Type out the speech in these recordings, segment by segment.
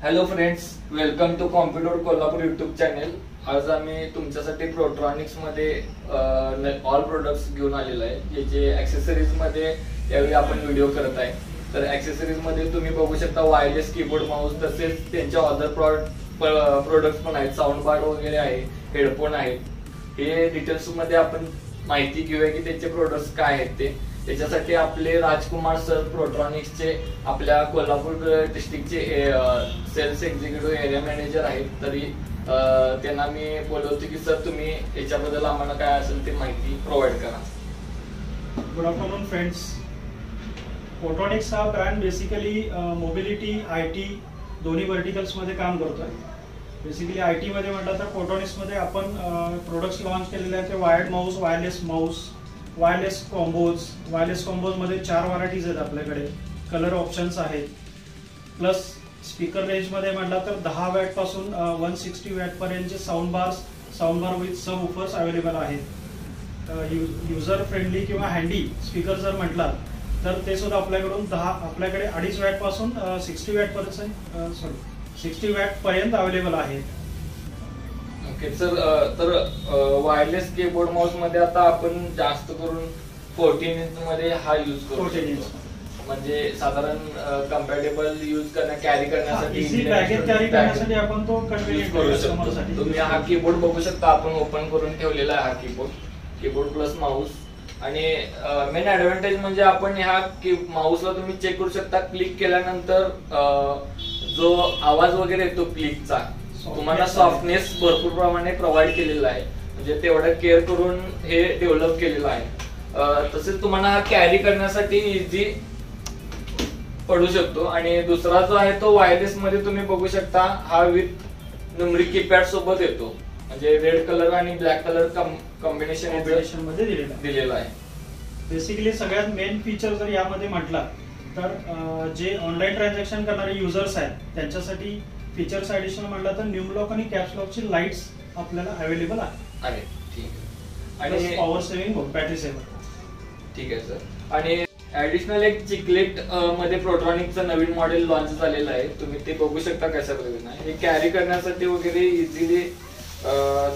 Hello friends, welcome to computer Kolhapur YouTube channel. आज आम्ही तुमच्यासाठी प्रोट्रॉनिक्स मध्ये ऑल प्रोडक्ट्स घेऊन आलेलो आहे, ज्याचे ऍक्सेसरीज मध्ये यावेळी आपण व्हिडिओ करत आहे. तर ऍक्सेसरीज मध्ये तुम्ही बघू शकता वायरलेस कीबोर्ड, माऊस, तसेच त्यांच्या अदर प्रोडक्ट्स पण आहेत. साऊंड बार वगैरे आहे, हेडफोन आहेत. हे डिटेल्स मध्ये आपण माहिती घेऊया की त्याचे प्रोडक्ट्स काय आहेत ते. त्याच्यासाठी आपले राजकुमार सर प्रोट्रॉनिक्सचे आपल्या कोल्हापूर डिस्ट्रिक्टचे सेल्स एक्झिक्युटिव्ह एरिया मॅनेजर आहेत. तरी त्यांना मी बोलवतो की सर तुम्ही याच्याबद्दल आम्हाला काय असेल ते माहिती प्रोव्हाइड करा. Good afternoon friends. प्रोट्रॉनिक्स हा ब्रँड बेसिकली मोबिलिटी IT दोन्ही व्हर्टिकल्स मध्ये काम करतोय. बेसिकली IT मध्ये म्हटलं तर प्रोट्रॉनिक्स मध्ये आपण प्रोडक्ट्स लॉन्च केलेले आहेत. वायर्ड माऊस, वायरलेस कॉम्बोज मध्ये 4 व्हरायटीज आहेत आपल्याकडे. कलर ऑप्शन्स आहेत. प्लस स्पीकर रेंज मध्ये म्हटलं तर 10 वॅट पासून 160 वॅट पर्यंतचे sound bar with sub woofers available आहेत. युजर फ्रेंडली किंवा हँडी स्पीकर जर म्हटला तर ते सुद्धा आपल्याकडे 2.5 वॅट पासून 60 वॅट पर्यंत अवेलेबल आहेत. ओके सर, तर वायरलेस कीबोर्ड माऊस मध्ये आता आपण जास्त करून 14 इंच मध्ये हा यूज करतो. 14 इंच म्हणजे साधारण कम्पॅटेबल कॅरी करण्यासाठी इझी बॅगेत कॅरी करण्यासाठी आपण तो कन्व्हिनियंट करू शकतो. तुम्ही हा कीबोर्ड बघू शकता, आपण ओपन करून ठेवलेला आहे. हा कीबोर्ड प्लस माऊस. आणि मेन ऍडव्हान्टेज म्हणजे आपण ह्या माऊसला तुम्ही चेक करू शकता. क्लिक केल्यानंतर जो आवाज वगैरे येतो क्लिकचा, तुम्हाला सॉफ्टनेस भरपूर प्रमाणे प्रोव्हाइड केलेला आहे. म्हणजे तेवढं केअर करून हे डेव्हलप केलेलं आहे. तसेच तुम्हाला हा कॅरी करण्यासाठी इझी पडू शकतो. आणि दुसरा जो आहे तो वायरलेस मध्ये तुम्ही बघू शकता, हा विथ न्यूमरिक कीपॅड सोबत येतो. म्हणजे रेड कलर आणि ब्लॅक कलर कॉम्बिनेशन मध्ये दिलेला आहे. बेसिकली सगळ्यात मेन फीचर जर यामध्ये म्हटला तर जे ऑनलाईन ट्रान्झॅक्शन करणारे युजर्स आहेत त्यांच्यासाठी फीचर्स ऍडिशनल म्हटलं तर न्यूमलॉक आणि कॅप्स लॉकची लाईट्स आपल्याला अवेलेबल आहे. ठीक आहे. आणि पॉवर सेव्हिंग, बॅटरी सेव्हिंग. ठीक आहे सर. आणि ऍडिशनल एक चिकलेट मध्ये प्रोट्रॉनिकचं नवीन मॉडेल लॉन्च झालेलं आहे. तुम्ही ते बघू शकता कशा पद्धतीने. हे कॅरी करण्यासाठी वगैरे इझिली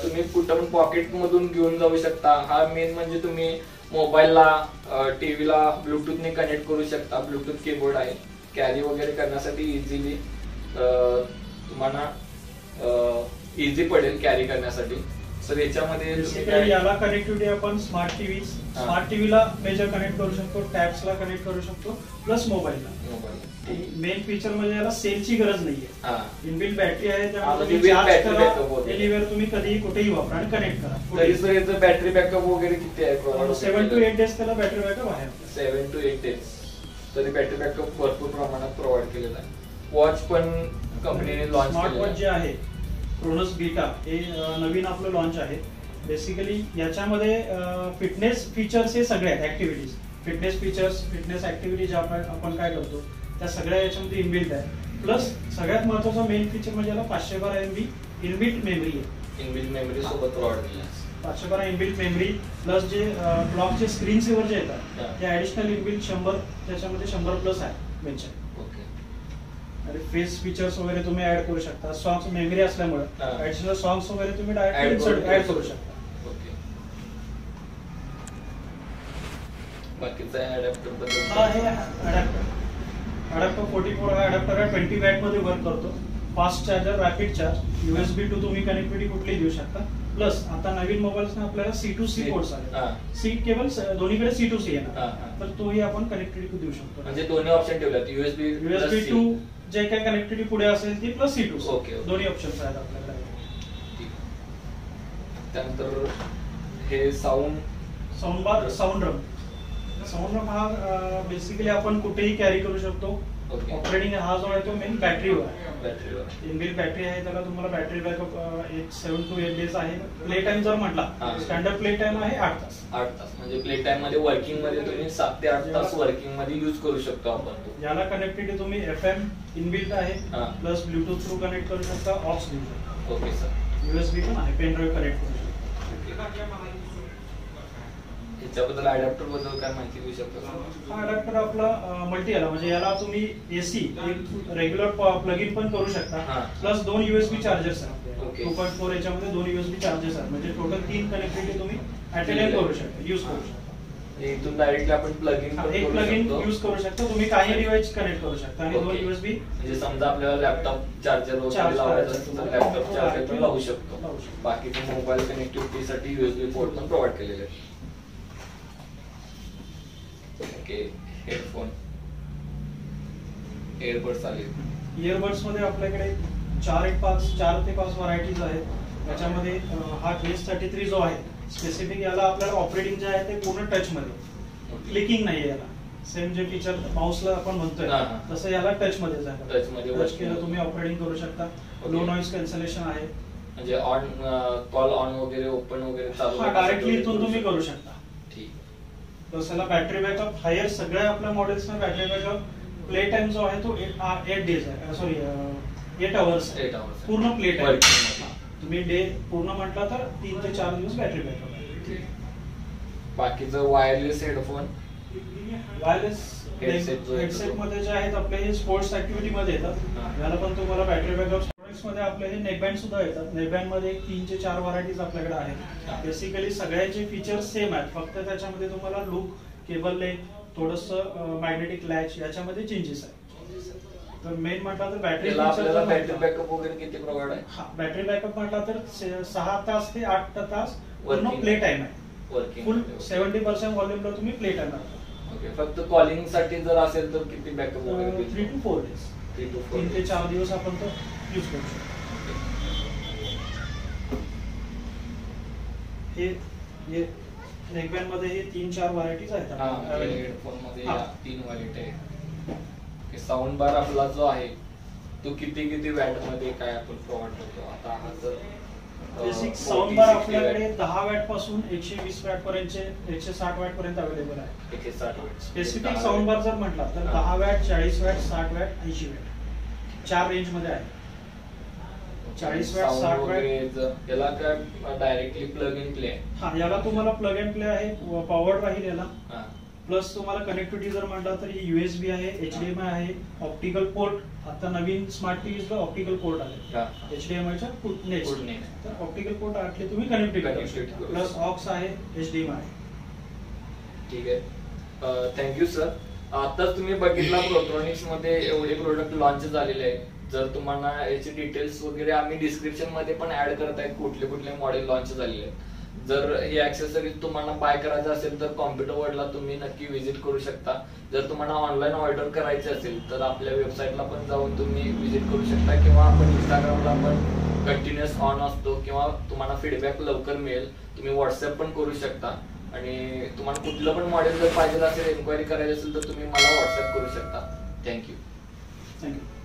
तुम्ही कुठं पण पॉकेट मधून घेऊन जाऊ शकता. हा मेन म्हणजे तुम्ही मोबाईलला, टीव्हीला ब्लूटूथने कनेक्ट करू शकता. ब्लूटूथ कीबोर्ड आहे. कॅरी वगैरे करण्यासाठी इझिली तुम्हाला इझी पडेल कॅरी करण्यासाठी. सर याच्यामध्ये याला कनेक्टिव्हिटी आपण स्मार्ट टीव्हीला मेजर कनेक्ट करू शकतो, टॅब्सला कनेक्ट करू शकतो, प्लस मोबाईलला. मेन फीचर म्हणजे याला सेलची गरज नाहीये. इनबिल्ट बॅटरी आहे, त्यामुळे एनिवेअर तुम्ही कधीही कुठेही वापरा आणि कनेक्ट करा. बॅटरी बॅकअप वगैरे किती आहे? 7 to 8 डेज त्याला बॅटरी बॅकअप आहे. 7 to 8 डेज तरी बॅटरी बॅकअप भरपूर प्रमाणात प्रोव्हाइड केलेला आहे. वॉच पण कंपनीने लॉन्च स्मार्ट वॉच जे आहे क्रोनस बीटा, हे नवीन आपलं लॉन्च आहे. बेसिकली याच्यामध्ये फिटनेस फीचर्स हे सगळे आहेत. ऍक्टिव्हिटीज, फिटनेस ऍक्टिव्हिटीज आपण काय करतो त्या सगळ्या याच्यामध्ये इनबिल्ट आहे. प्लस सगळ्यात महत्वाचा मेन फीचर म्हणजे याला 512 MB इनबिल्ट मेमरी आहे. इनबिल्ट मेमरी सोबत प्रोव्हाइड केली आहे. 512 इनबिल्ट मेमरी प्लस जे क्लॉकचे स्क्रीन सेव्हर जे येतात ते ऍडिशनल इनबिल्ट 100, त्याच्यामध्ये 100+ आहे मेन्शन. आणि फेस फीचर्स वगैरे तुम्ही ऍड करू शकता. सॉंग्स मेमरी असल्यामुळे ऍडिशनल सॉंग्स वगैरे तुम्ही डायरेक्ट ऍड करू शकता. बाकीचा अडॅप्टर बद्दल हे अडॅप्टर 44 हा अडॅप्टर 20 वॅट मध्ये वर्क करतो. Fast charger, rapid charge, USB to तुम्ही कनेक्टिव्हिटी कुठलीही देऊ शकता. प्लस आता नवीन मोबाईल्स आपल्याला C2C पोर्ट्स आले. सी केबल दोन्हीकडे C2C येणार, तर तोही आपण कनेक्टिव्हिटी देऊ शकतो. म्हणजे दोन्ही ऑप्शन ठेवलेत, USB to जे काही कनेक्टिव्हिटी पुढे असेल ती प्लस C2C. ओके, दोन्ही ऑप्शन्स आहेत आपल्याकडे. त्यानंतर हे साऊंड ड्रम हा बेसिकली आपण कुठेही कॅरी करू शकतो. ऑपरेटिंग हा जो आहे तो मेन बॅटरीवर इनबिल्ट बॅटरी आहे. त्याला तुम्हाला बॅटरी बॅकअप 7 to 8 डेज आहे. प्ले टाइम जर म्हटला स्टँडर्ड प्ले टाइम आहे 8 तास. म्हणजे प्ले टाइम मध्ये वर्किंग मध्ये तुम्ही 7 ते 8 तास वर्किंग मध्ये यूज करू शकतो आपण. याला कनेक्टिव्हिटी तुम्ही FM इनबिल्ट आहे, प्लस ब्लूटूथ थ्रू कनेक्ट करू शकता, ऑक्स देऊ शकता. Okay sir. USB पण आहे, पेन ड्राईव्ह कनेक्ट करू शकता. ह्याच्याबद्दल अडॅप्टर बद्दल काय माहिती देऊ शकता? हा अडॅप्टर आपला मल्टी आला, म्हणजे याला तुम्ही एसी एक रेग्युलर प्लग इन पण करू हा. शकता, प्लस 2 USB चार्जर्स आहेत. Okay. 2.4 याच्यामध्ये 2 USB चार्जर्स आहेत, म्हणजे टोटल 3 कनेक्टिव्हिटी तुम्ही अटेंड करू शकता, यूज करू शकता. इथून डायरेक्टली आपण प्लग इन एक प्लग इन यूज करू शकता, तुम्ही काही डिव्हाइस कनेक्ट करू शकता आणि 2 Okay. USB म्हणजे समजा आपल्याला लॅपटॉप चार्जर वगैरे Charge लावायचं करायचं असेल तर असेल लॅपटॉप तर चार्जर पण लावू लावू शकतो. शकतो. बाकीचे मोबाईल कनेक्टिव्हिटीसाठी USB पोर्ट पण प्रोव्हाइड केलेले आहेत. ओके, हेडफोन, एअरबड्स आले. इयरबड्स मध्ये आपल्याकडे 4 ते 5 व्हरायटीज आहेत. त्याच्यामध्ये हा K33 जो आहे स्पेसिफिक, याला आपल्याला ऑपरेटिंग जे आहे ते पूर्ण टच मध्ये, क्लिकिंग नाही याला. सेम जे फीचर माउसला आपण म्हणतोय हा. तसं याला टच मध्येच आहे. टच मध्ये टच केलं तुम्ही ऑपरेटिंग करू शकता. Okay. लो नॉइज कॅन्सलेशन आहे. म्हणजे ऑन कॉल ऑन वगैरे ओपन वगैरे चालू हा डायरेक्टली इथून तुम्ही करू शकता. ठीक. तसं याला बॅटरी बॅकअप हायर, सगळ्या आपल्या मॉडेल्सना बॅटरी बॅकअप प्ले टाइम जो आहे तो 8 डेज आहे, सॉरी 8 आवर्स. 8 hours. पूर्ण प्ले टाइम. Working मध्ये. तुम्ही डे पूर्ण म्हटला तर 3 ते 4 दिवस बॅटरी बॅकअप आहे. बाकीचं वायरलेस हेडफोन, वायरलेस Headset जो आहे तो. हेडसेट मध्ये जे आहेत आपले हे स्पोर्ट्स ऍक्टिव्हिटी मध्ये येतात. हा. याला पण तुम्हाला बॅटरी बॅकअप. प्रोडक्ट्स मध्ये आपले हे नेकबँड सुद्धा येतात. नेकबँड मध्ये 3 ते 4 व्हरायटीज आपल्याकडे हा. आहेत. बेसिकली सगळ्याचे फीचर्स सेम आहेत, फक्त त्याच्यामध्ये तुम्हाला लूक, केबल लेंथ, थोडस मॅग्नेटिक लॅच याच्यामध्ये चेंजेस आहेत. तर मेन म्हटलं तर बॅटरी आपल्याला बॅटरी बॅकअप वगैरे किती प्रोव्हाइड आहे? हा बॅटरी बॅकअप म्हटलं तर 6 तास ते 8 तास पूर्ण Working. प्ले टाइम आहे. वर्किंग फुल 70% व्हॉल्यूमला तुम्ही प्ले टाइम आहे. ओके. फक्त कॉलिंग साठी जर असेल तर किती बॅकअप वगैरे 3 to 4 डेज, 3 to 4 3 ते 4 दिवस आपण तो यूज करू शकतो. हे नेकबँड मध्ये हे 3-4 व्हरायटीज आहेत हा, available. हेडफोन मध्ये हा. 3 व्हरायटी आहे. साऊंड बार आपला जो आहे तो किती वॅट मध्ये काय आपण प्रोव्हाइड करतो? आता हा जर बेसिक साऊंड बार आपल्याकडे 10 वॅट पासून 120 वॅट पर्यंतचे 160 वॅट पर्यंत अवेलेबल आहे. 160 वॅट. स्पेसिफिक साऊंड बार जर म्हटला तर हा. 10 watt, 40 watt, 60 watt, 80 watt 4 range मध्ये आहे. 40 वॅट, 60 वॅट. याला काय डायरेक्टली प्लग इन प्ले आहे? हा, याला तुम्हाला प्लग अँड प्ले आहे, पॉवर्ड राहील याला. हा. प्लस तुम्हाला कनेक्टिव्हिटी जर म्हटलं तर USB आहे, HDMI आहे, ऑप्टिकल पोर्ट. आता नवीन स्मार्ट टीव्हीजला ऑप्टिकल पोर्ट आले. हा. HDMI च्या नेक्स्ट. Port next. तर ऑप्टिकल पोर्ट आटले तुम्ही कनेक्टिव्हिटी करू Connectivity शकता. करू प्लस शकता. ऑक्स आहे, HDMI आहे. ठीक आहे. Thank you sir. आताच तुम्ही बघितला प्रोट्रॉनिक्स मध्ये एवढे प्रोडक्ट लॉन्च झालेले आहेत. जर तुम्हाला याचे डिटेल्स वगैरे आम्ही डिस्क्रिप्शन मध्ये पण ऍड करत आहे, कुठले कुठले मॉडेल लॉन्च झालेले आहेत. जर हे ऍक्सेसरीज तुम्हाला बाय करायचं असेल तर कॉम्प्युटर वर्ल्डला तुम्ही नक्की व्हिजिट करू शकता. जर तुम्हाला ऑनलाईन ऑर्डर करायची असेल तर आपल्या वेबसाईटला पण जाऊन तुम्ही व्हिजिट करू शकता, किंवा आपण इंस्टाग्रामला पण कंटिन्युअस ऑन असतो, किंवा तुम्हाला फीडबॅक लवकर मिळेल. तुम्ही व्हॉट्सअप पण करू शकता. आणि तुम्हाला कुठलं पण मॉडेल जर पाहिजे असेल, एन्क्वायरी करायची असेल तर तुम्ही मला व्हॉट्सअप करू शकता. थँक्यू. थँक्यू.